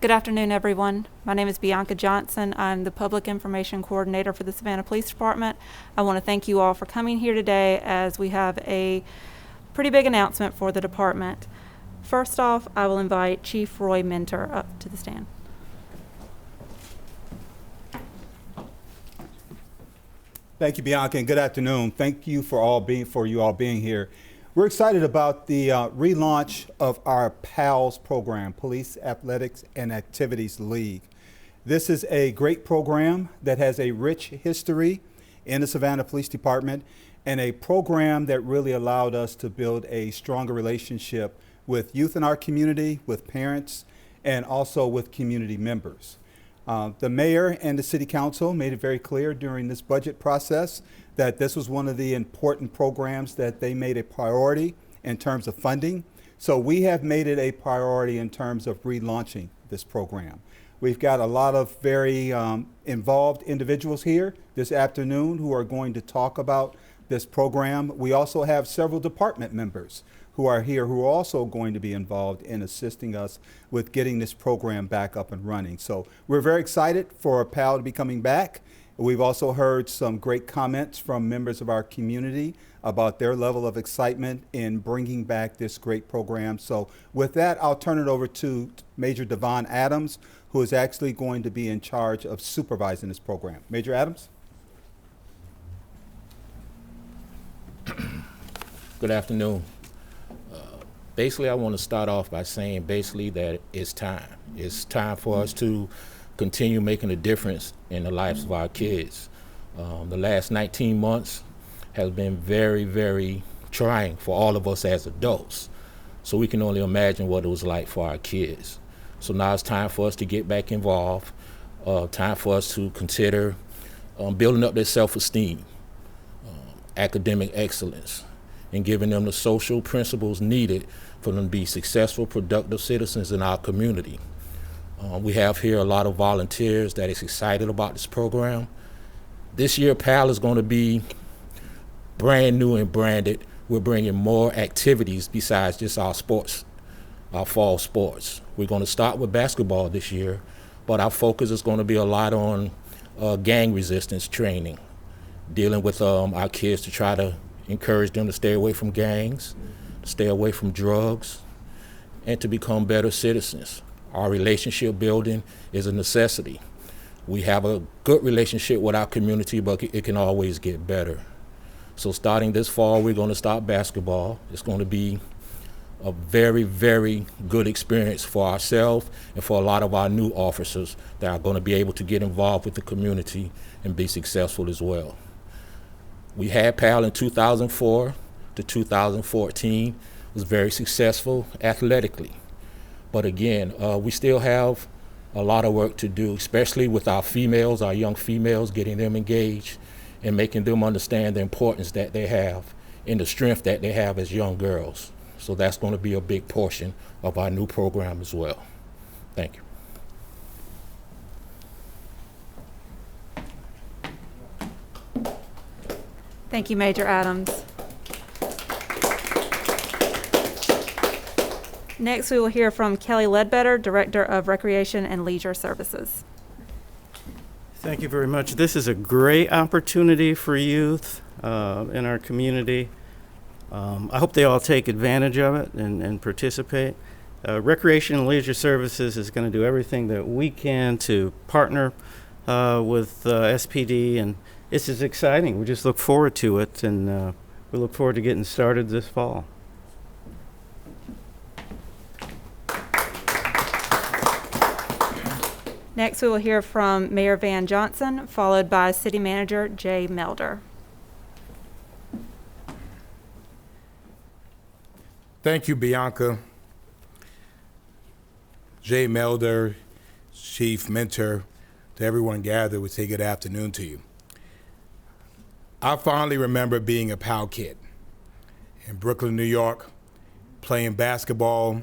Good afternoon, everyone. My name is Bianca Johnson. I'm the Public Information Coordinator for the Savannah Police Department. I want to thank you all for coming here today as we have a pretty big announcement for the department. First off, I will invite Chief Roy Minter up to the stand. Thank you, Bianca, and good afternoon. Thank you for you all being here. We're excited about the relaunch of our PAALS program, Police Athletics and Activities League. This is a great program that has a rich history in the Savannah Police Department and a program that really allowed us to build a stronger relationship with youth in our community, with parents, and also with community members. The mayor and the city council made it very clear during this budget process that this was one of the important programs that they made a priority in terms of funding. So we have made it a priority in terms of relaunching this program. We've got a lot of very involved individuals here this afternoon who are going to talk about this program. We also have several department members who are here who are also going to be involved in assisting us with getting this program back up and running. So we're very excited for PAAL to be coming back. We've also heard some great comments from members of our community about their level of excitement in bringing back this great program. So with that, I'll turn it over to Major Devon Adams, who is actually going to be in charge of supervising this program. Major Adams? Good afternoon. Basically, I want to start off by saying that it's time. It's time for us to continue making a difference in the lives of our kids. The last 19 months has been very, very trying for all of us as adults. So we can only imagine what it was like for our kids. So now it's time for us to get back involved, time for us to consider building up their self-esteem, academic excellence, and giving them the social principles needed for them to be successful, productive citizens in our community. We have here a lot of volunteers that is excited about this program. This year, PAAL is going to be brand new and branded. We're bringing more activities besides just our sports, our fall sports. We're going to start with basketball this year, but our focus is going to be a lot on gang resistance training, dealing with our kids to try to encourage them to stay away from gangs, stay away from drugs, and to become better citizens. Our relationship building is a necessity. We have a good relationship with our community, but it can always get better. So starting this fall, we're going to start basketball. It's going to be a very, very good experience for ourselves and for a lot of our new officers that are going to be able to get involved with the community and be successful as well. We had PAAL in 2004 to 2014. It was very successful athletically. But again, we still have a lot of work to do, especially with our females, our young females, getting them engaged and making them understand the importance that they have and the strength that they have as young girls. So that's going to be a big portion of our new program as well. Thank you. Thank you, Major Adams. Next, we will hear from Kelly Ledbetter, Director of Recreation and Leisure Services. Thank you very much. This is a great opportunity for youth in our community. I hope they all take advantage of it and participate. Recreation and Leisure Services is going to do everything that we can to partner with SPD, and this is exciting. We just look forward to it, and we look forward to getting started this fall. Next, we will hear from Mayor Van Johnson, followed by City Manager Jay Melder. Thank you, Bianca. Jay Melder, Chief Mentor, to everyone gathered, we say good afternoon to you. I fondly remember being a PAAL kid in Brooklyn, New York, playing basketball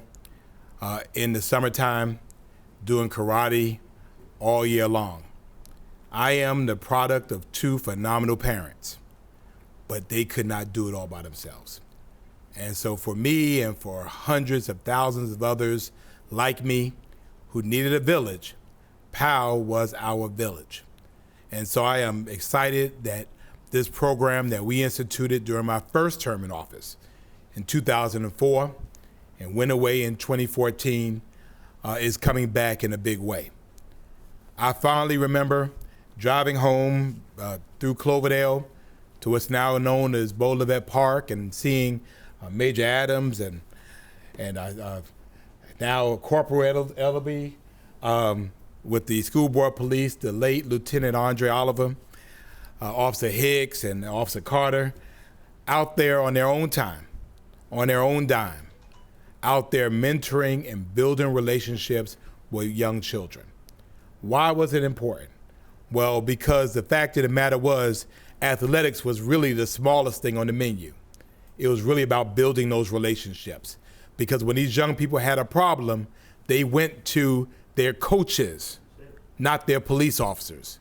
in the summertime, doing karate all year long. I am the product of two phenomenal parents, but they could not do it all by themselves. And so for me and for hundreds of thousands of others like me, who needed a village, PAAL was our village. And so I am excited that this program that we instituted during my first term in office in 2004 and went away in 2014 is coming back in a big way. I fondly remember driving home through Cloverdale to what's now known as Ledbetter Park and seeing Major Adams and now Corporal Ellaby with the school board police, the late Lieutenant Andre Oliver, Officer Hicks and Officer Carter, out there on their own time, on their own dime, out there mentoring and building relationships with young children. Why was it important? Well, because the fact of the matter was, athletics was really the smallest thing on the menu. It was really about building those relationships. Because when these young people had a problem, they went to their coaches, not their police officers.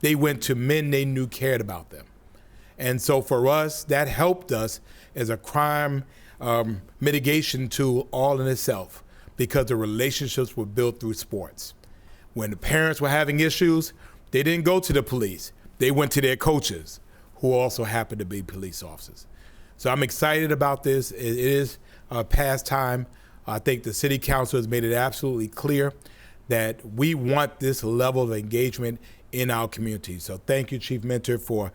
They went to men they knew cared about them. And so for us, that helped us as a crime mitigation tool all in itself, because the relationships were built through sports. When the parents were having issues, they didn't go to the police. They went to their coaches, who also happened to be police officers. So I'm excited about this. It is past time. I think the city council has made it absolutely clear that we want this level of engagement in our community. So thank you, Chief Mentor, for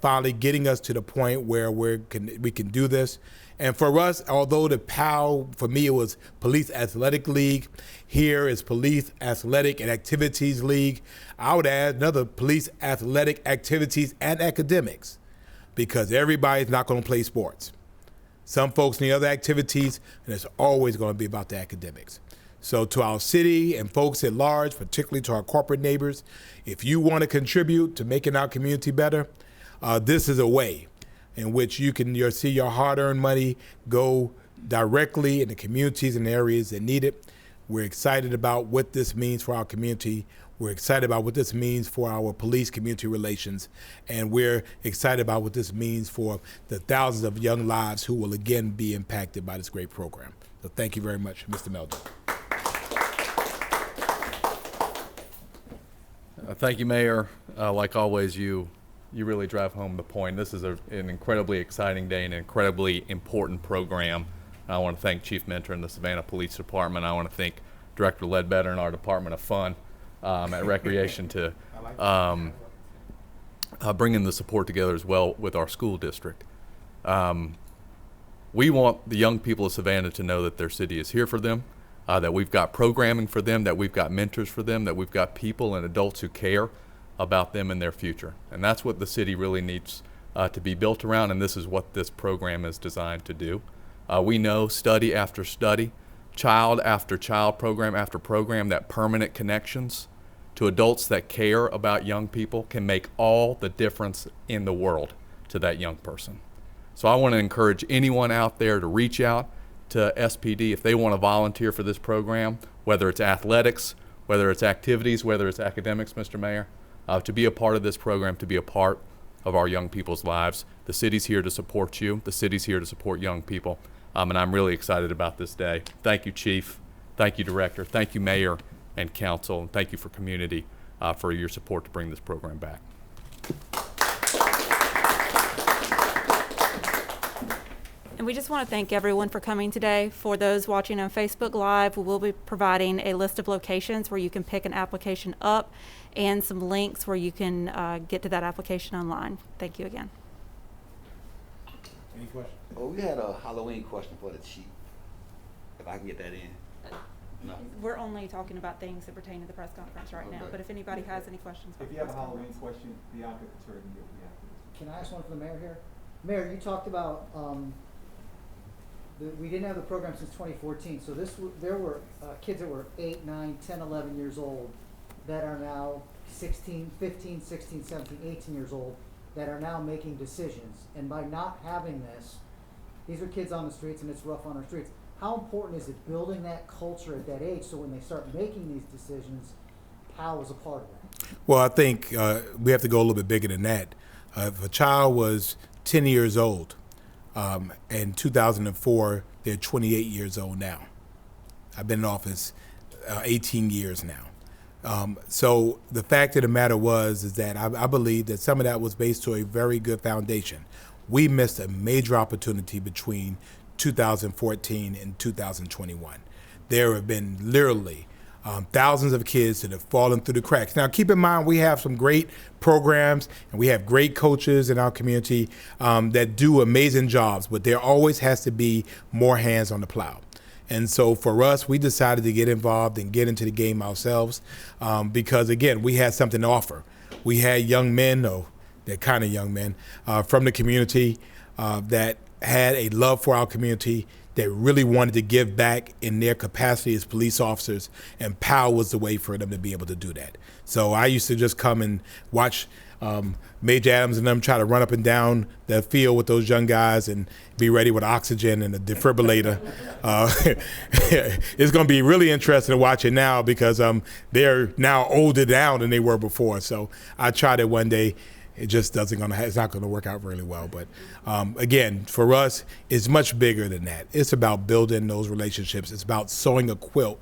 finally getting us to the point where we can do this. And for us, although the PAAL, for me, it was Police Athletic League. Here is Police Athletic and Activities League. I would add another Police Athletic Activities and Academics, because everybody's not going to play sports. Some folks need other activities, and it's always going to be about the academics. So to our city and folks at large, particularly to our corporate neighbors, if you want to contribute to making our community better, this is a way in which you can see your hard-earned money go directly in the communities and areas that need it. We're excited about what this means for our community. We're excited about what this means for our police community relations. And we're excited about what this means for the thousands of young lives who will again be impacted by this great program. So thank you very much, Mr. Melton. Thank you, Mayor. Like always, you really drive home the point. This is an incredibly exciting day and an incredibly important program. I want to thank Chief Mentor and the Savannah Police Department. I want to thank Director Ledbetter and our Department of Fun at Recreation to bringing the support together as well with our school district. We want the young people of Savannah to know that their city is here for them, that we've got programming for them, that we've got mentors for them, that we've got people and adults who care about them and their future. And that's what the city really needs to be built around, and this is what this program is designed to do. We know study after study, child after child, program after program, that permanent connections to adults that care about young people can make all the difference in the world to that young person. So I want to encourage anyone out there to reach out to SPD if they want to volunteer for this program, whether it's athletics, whether it's activities, whether it's academics, Mr. Mayor, to be a part of this program, to be a part of our young people's lives. The city's here to support you. The city's here to support young people. And I'm really excited about this day. Thank you, Chief. Thank you, Director. Thank you, Mayor and Council. And thank you for community for your support to bring this program back. And we just want to thank everyone for coming today. For those watching on Facebook Live, we will be providing a list of locations where you can pick an application up and some links where you can get to that application online. Thank you again. Any questions? Oh, we had a Halloween question for the chief. If I can get that in. No. We're only talking about things that pertain to the press conference right now, Okay. but if anybody has any questions. If you have a Halloween question, Bianca can certainly get you after this. Can I ask one for the mayor here? Mayor, you talked about, we didn't have the program since 2014, so there were kids that were 8, 9, 10, 11 years old that are now 16, 15, 16, 17, 18 years old that are now making decisions. And by not having this, these are kids on the streets and it's rough on our streets. How important is it building that culture at that age so when they start making these decisions, PAAL is a part of that? Well, I think we have to go a little bit bigger than that. If a child was 10 years old in 2004, they're 28 years old now. I've been in office 18 years now. So the fact of the matter is that I believe that some of that was based to a very good foundation. We missed a major opportunity between 2014 and 2021. There have been literally thousands of kids that have fallen through the cracks. Now, keep in mind, we have some great programs and we have great coaches in our community that do amazing jobs, but there always has to be more hands on the plow. And so for us, we decided to get involved and get into the game ourselves because, again, we had something to offer. We had young men, they're kind of young men, from the community that had a love for our community, that really wanted to give back in their capacity as police officers, and PAAL was the way for them to be able to do that. So I used to just come and watch Major Adams and them try to run up and down the field with those young guys and be ready with oxygen and a defibrillator. It's going to be really interesting to watch it now because they're now older down than they were before. So I tried it one day. It just it's not going to work out really well. But again, for us, it's much bigger than that. It's about building those relationships. It's about sewing a quilt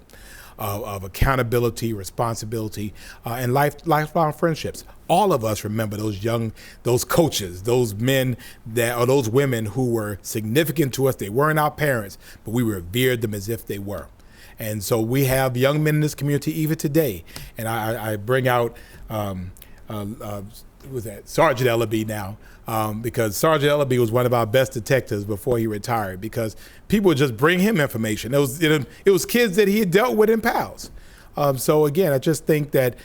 of accountability, responsibility, and lifelong friendships. All of us remember those coaches, those men or those women who were significant to us. They weren't our parents, but we revered them as if they were. And so we have young men in this community even today. And I bring out Sergeant Ellaby now, because Sergeant Ellaby was one of our best detectives before he retired, because people would just bring him information. It was kids that he had dealt with in PALs. So again, I just think that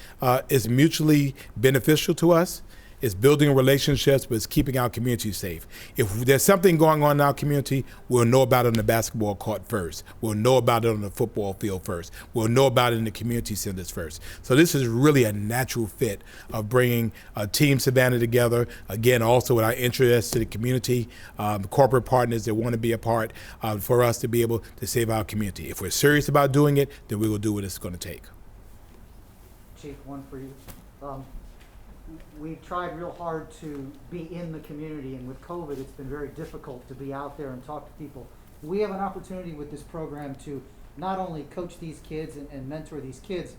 it's mutually beneficial to us. It's building relationships, but it's keeping our community safe. If there's something going on in our community, we'll know about it on the basketball court first. We'll know about it on the football field first. We'll know about it in the community centers first. So this is really a natural fit of bringing Team Savannah together. Again, also with our interest to the community, corporate partners that want to be a part for us to be able to save our community. If we're serious about doing it, then we will do what it's going to take. Chief, one for you. We've tried real hard to be in the community, and with COVID, it's been very difficult to be out there and talk to people. We have an opportunity with this program to not only coach these kids and mentor these kids,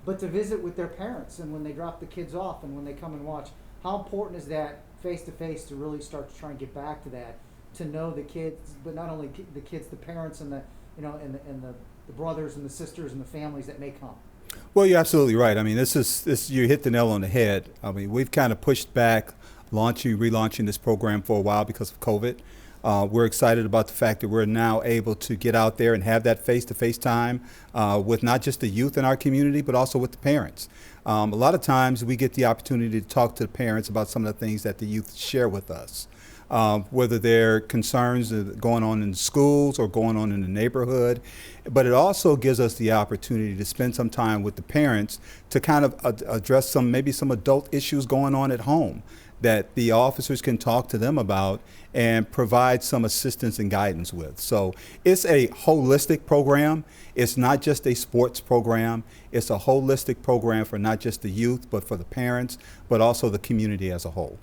but to visit with their parents, and when they drop the kids off and when they come and watch. How important is that face-to-face to really start to try and get back to that, to know the kids, but not only the kids, the parents and the brothers and the sisters and the families that may come? Well, you're absolutely right. I mean, you hit the nail on the head. I mean, we've kind of pushed back relaunching this program for a while because of COVID. We're excited about the fact that we're now able to get out there and have that face-to-face time with not just the youth in our community, but also with the parents. A lot of times we get the opportunity to talk to the parents about some of the things that the youth share with us. Whether they're concerns going on in schools or going on in the neighborhood. But it also gives us the opportunity to spend some time with the parents to kind of address maybe some adult issues going on at home that the officers can talk to them about and provide some assistance and guidance with. So it's a holistic program. It's not just a sports program. It's a holistic program for not just the youth, but for the parents, but also the community as a whole.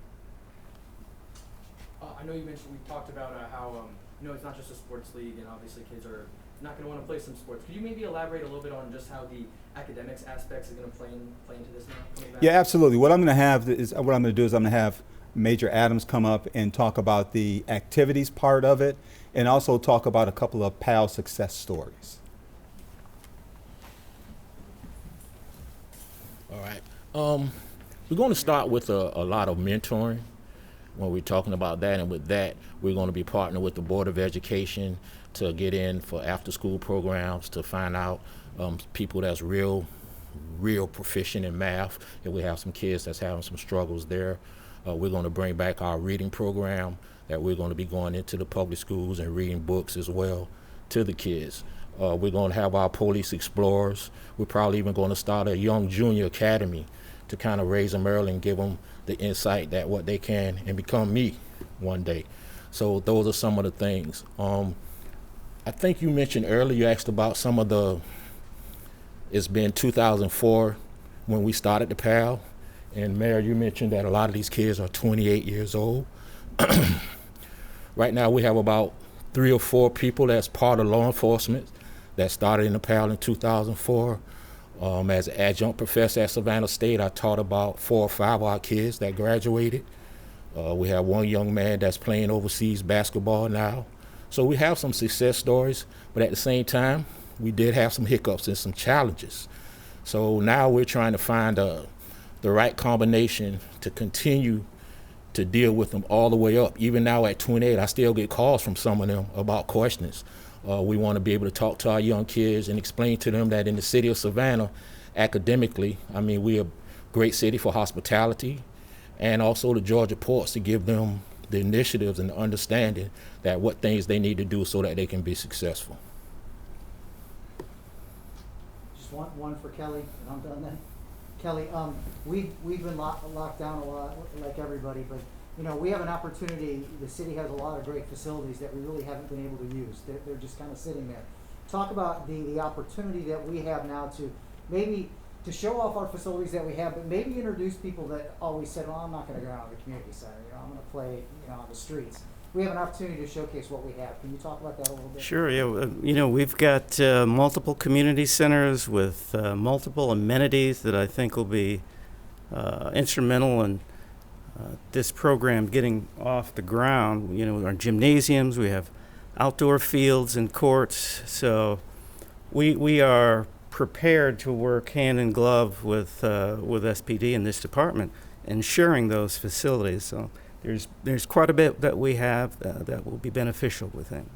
I know you mentioned, we talked about how it's not just a sports league, and obviously kids are not going to want to play some sports. Could you maybe elaborate a little bit on just how the academics aspects are going to play into this now? Yeah, absolutely. What I'm going to do is I'm going to have Major Adams come up and talk about the activities part of it, and also talk about a couple of PAL success stories. All right. We're going to start with a lot of mentoring when we're talking about that, and with that, we're going to be partnering with the Board of Education to get in for after-school programs to find out people that's real proficient in math, and we have some kids that's having some struggles there. We're going to bring back our reading program, that we're going to be going into the public schools and reading books as well to the kids. We're going to have our police explorers. We're probably even going to start a young junior academy to kind of raise them early and give them the insight that what they can and become me one day. So those are some of the things. I think you mentioned earlier, you asked about some of it's been 2004 when we started the PAL, and Mayor, you mentioned that a lot of these kids are 28 years old. Right now we have about 3 or 4 people that's part of law enforcement that started in the PAAL in 2004. As an adjunct professor at Savannah State, I taught about 4 or 5 of our kids that graduated. We have one young man that's playing overseas basketball now. So we have some success stories, but at the same time, we did have some hiccups and some challenges. So now we're trying to find the right combination to continue to deal with them all the way up. Even now at 28, I still get calls from some of them about questions. We want to be able to talk to our young kids and explain to them that in the city of Savannah, academically, I mean, we're a great city for hospitality, and also the Georgia ports to give them the initiatives and the understanding that what things they need to do so that they can be successful. Just one for Kelly, and I'm done then. Kelly, we've been locked down a lot, like everybody, but you know, we have an opportunity. The city has a lot of great facilities that we really haven't been able to use. They're just kind of sitting there. Talk about the opportunity that we have now to maybe to show off our facilities that we have, but maybe introduce people that always said, well, I'm not going to go out to the community center. You know, I'm going to play, you know, on the streets. We have an opportunity to showcase what we have. Can you talk about that a little bit? Sure, yeah. You know, we've got multiple community centers with multiple amenities that I think will be instrumental in this program getting off the ground. You know, our gymnasiums, we have outdoor fields and courts. So we are prepared to work hand in glove with SPD in this department, ensuring those facilities. So there's quite a bit that we have that will be beneficial within.